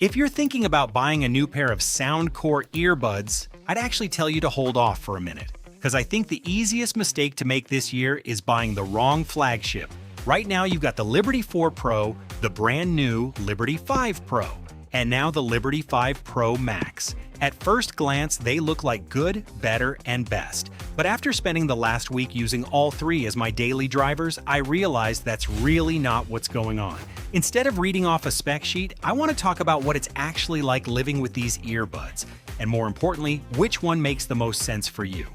If you're thinking about buying a new pair of Soundcore earbuds, I'd actually tell you to hold off for a minute, because I think the easiest mistake to make this year is buying the wrong flagship. Right now you've got the Liberty 4 Pro, the brand new Liberty 5 Pro, and now the Liberty 5 Pro Max. At first glance, they look like good, better, and best. But after spending the last week using all three as my daily drivers, I realized that's really not what's going on. Instead of reading off a spec sheet, I want to talk about what it's actually like living with these earbuds, and more importantly, which one makes the most sense for you.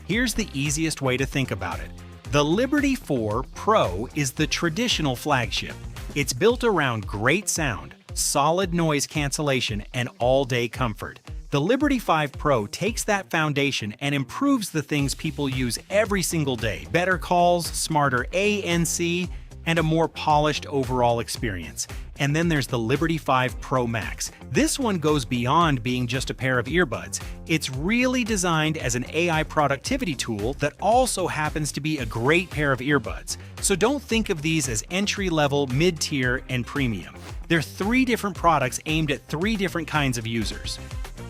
Here's the easiest way to think about it. The Liberty 4 Pro is the traditional flagship. It's built around great sound, solid noise cancellation, and all-day comfort. The Liberty 5 Pro takes that foundation and improves the things people use every single day: better calls, smarter ANC, and a more polished overall experience. And then there's the Liberty 5 Pro Max. This one goes beyond being just a pair of earbuds. It's really designed as an AI productivity tool that also happens to be a great pair of earbuds. So don't think of these as entry-level, mid-tier, and premium. They're three different products aimed at three different kinds of users.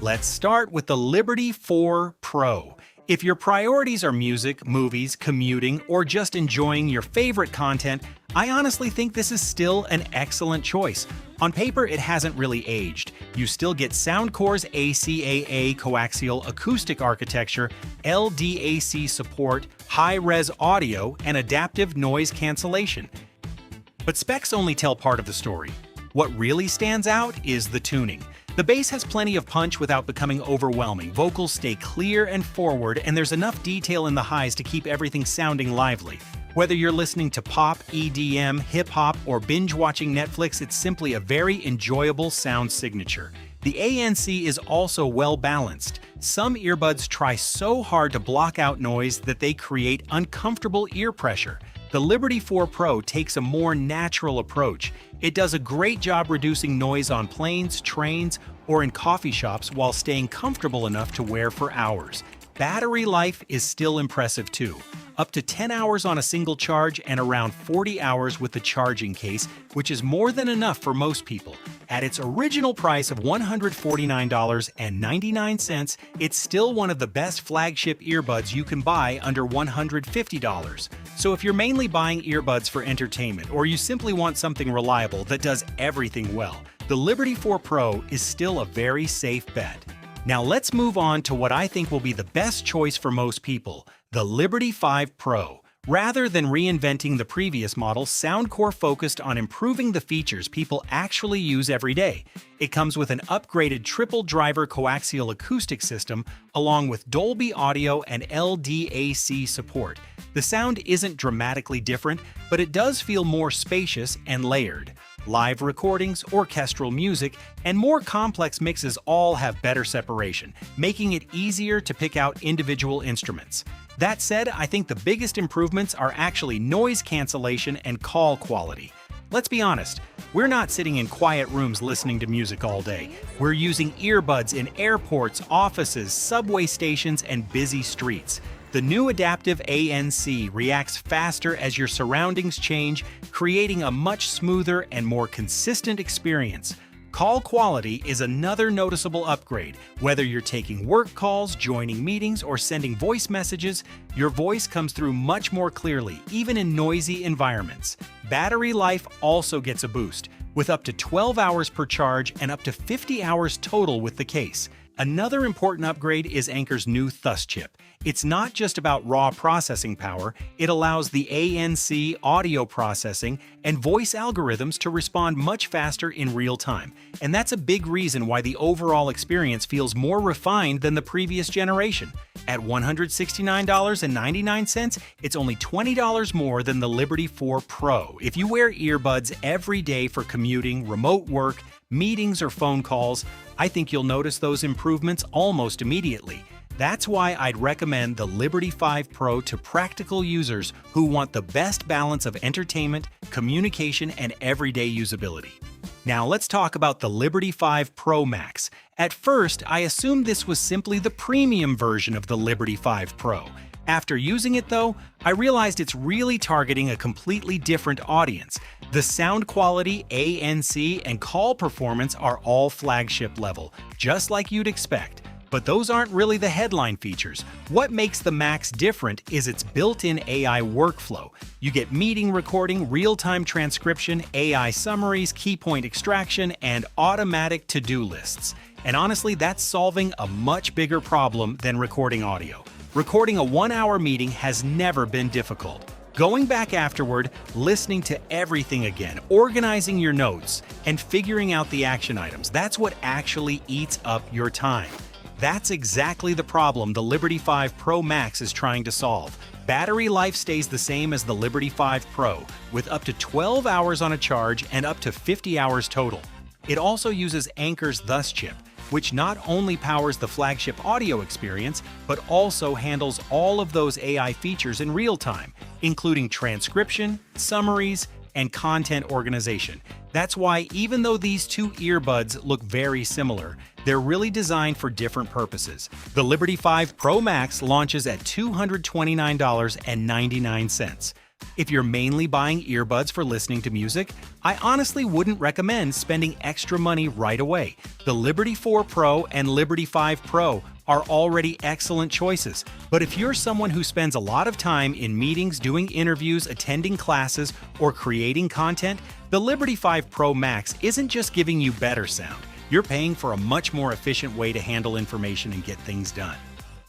Let's start with the Liberty 4 Pro. If your priorities are music, movies, commuting, or just enjoying your favorite content, I honestly think this is still an excellent choice. On paper, it hasn't really aged. You still get Soundcore's ACAA coaxial acoustic architecture, LDAC support, high-res audio, and adaptive noise cancellation. But specs only tell part of the story. What really stands out is the tuning. The bass has plenty of punch without becoming overwhelming, vocals stay clear and forward, and there's enough detail in the highs to keep everything sounding lively. Whether you're listening to pop, EDM, hip-hop, or binge-watching Netflix, it's simply a very enjoyable sound signature. The ANC is also well-balanced. Some earbuds try so hard to block out noise that they create uncomfortable ear pressure. The Liberty 4 Pro takes a more natural approach. It does a great job reducing noise on planes, trains, or in coffee shops while staying comfortable enough to wear for hours. Battery life is still impressive too. Up to 10 hours on a single charge and around 40 hours with the charging case, which is more than enough for most people. At its original price of $149.99, it's still one of the best flagship earbuds you can buy under $150. So if you're mainly buying earbuds for entertainment, or you simply want something reliable that does everything well, the Liberty 4 Pro is still a very safe bet. Now let's move on to what I think will be the best choice for most people, the Liberty 5 Pro. Rather than reinventing the previous model, Soundcore focused on improving the features people actually use every day. It comes with an upgraded triple-driver coaxial acoustic system, along with Dolby Audio and LDAC support. The sound isn't dramatically different, but it does feel more spacious and layered. Live recordings, orchestral music, and more complex mixes all have better separation, making it easier to pick out individual instruments. That said, I think the biggest improvements are actually noise cancellation and call quality. Let's be honest, we're not sitting in quiet rooms listening to music all day. We're using earbuds in airports, offices, subway stations, and busy streets. The new adaptive ANC reacts faster as your surroundings change, creating a much smoother and more consistent experience. Call quality is another noticeable upgrade. Whether you're taking work calls, joining meetings, or sending voice messages, your voice comes through much more clearly, even in noisy environments. Battery life also gets a boost, with up to 12 hours per charge and up to 50 hours total with the case. Another important upgrade is Anker's new Thus chip. It's not just about raw processing power, it allows the ANC audio processing and voice algorithms to respond much faster in real time. And that's a big reason why the overall experience feels more refined than the previous generation. At $169.99, it's only $20 more than the Liberty 4 Pro. If you wear earbuds every day for commuting, remote work, meetings, or phone calls, I think you'll notice those improvements almost immediately. That's why I'd recommend the Liberty 5 Pro to practical users who want the best balance of entertainment, communication, and everyday usability. Now let's talk about the Liberty 5 Pro Max. At first, I assumed this was simply the premium version of the Liberty 5 Pro. After using it though, I realized it's really targeting a completely different audience. The sound quality, ANC, and call performance are all flagship level, just like you'd expect. But those aren't really the headline features. What makes the Max different is its built-in AI workflow. You get meeting recording, real-time transcription, AI summaries, key point extraction, and automatic to-do lists. And honestly, that's solving a much bigger problem than recording audio. Recording a 1-hour meeting has never been difficult. Going back afterward, listening to everything again, organizing your notes, and figuring out the action items, that's what actually eats up your time. That's exactly the problem the Liberty 5 Pro Max is trying to solve. Battery life stays the same as the Liberty 5 Pro, with up to 12 hours on a charge and up to 50 hours total. It also uses Anker's Thus chip, which not only powers the flagship audio experience, but also handles all of those AI features in real time, including transcription, summaries, and content organization. That's why even though these two earbuds look very similar, they're really designed for different purposes. The Liberty 5 Pro Max launches at $229.99. If you're mainly buying earbuds for listening to music, I honestly wouldn't recommend spending extra money right away. The Liberty 4 Pro and Liberty 5 Pro are already excellent choices. But if you're someone who spends a lot of time in meetings, doing interviews, attending classes, or creating content, the Liberty 5 Pro Max isn't just giving you better sound. You're paying for a much more efficient way to handle information and get things done.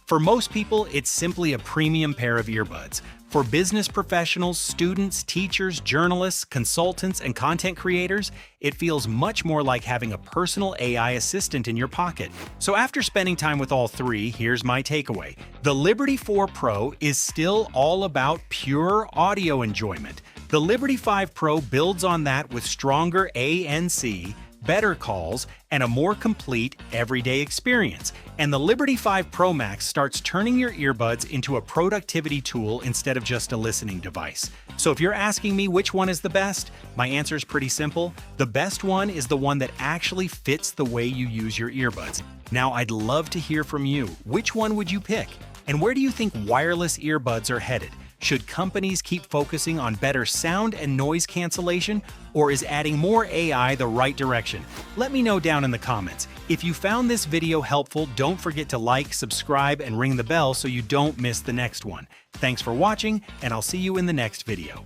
For most people, it's simply a premium pair of earbuds. For business professionals, students, teachers, journalists, consultants, and content creators, it feels much more like having a personal AI assistant in your pocket. So after spending time with all three, here's my takeaway. The Liberty 4 Pro is still all about pure audio enjoyment. The Liberty 5 Pro builds on that with stronger ANC, better calls, and a more complete everyday experience. And the Liberty 5 Pro Max starts turning your earbuds into a productivity tool instead of just a listening device. So if you're asking me which one is the best, my answer is pretty simple. The best one is the one that actually fits the way you use your earbuds. Now, I'd love to hear from you. Which one would you pick? And where do you think wireless earbuds are headed? Should companies keep focusing on better sound and noise cancellation, or is adding more AI the right direction? Let me know down in the comments. If you found this video helpful, don't forget to like, subscribe, and ring the bell so you don't miss the next one. Thanks for watching, and I'll see you in the next video.